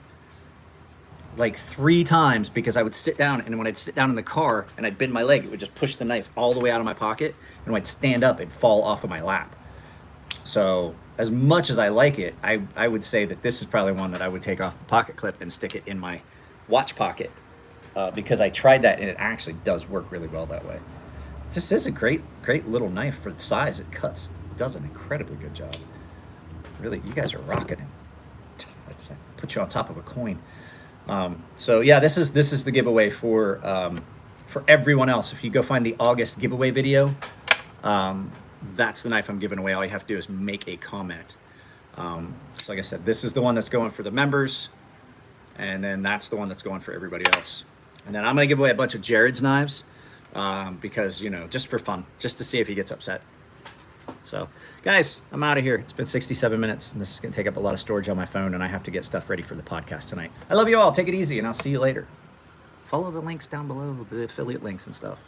like 3 times, because I would sit down, and when I'd sit down in the car and I'd bend my leg, it would just push the knife all the way out of my pocket, and when I'd stand up, it'd fall off of my lap. So as much as I like it, I would say that this is probably one that I would take off the pocket clip and stick it in my watch pocket, because I tried that and it actually does work really well that way. This is a great little knife for the size. It does an incredibly good job. Really, you guys are rocking it. Put you on top of a coin. So yeah, this is the giveaway for everyone else. If you go find the August giveaway video, that's the knife I'm giving away. All you have to do is make a comment. So like I said, this is the one that's going for the members, and then that's the one that's going for everybody else. And then I'm gonna give away a bunch of Jared's knives, because, you know, just for fun, just to see if he gets upset. So guys, I'm out of here. It's been 67 minutes, and this is gonna take up a lot of storage on my phone, and I have to get stuff ready for the podcast tonight. I love you all. Take it easy, and I'll see you later. Follow the links down below, the affiliate links and stuff.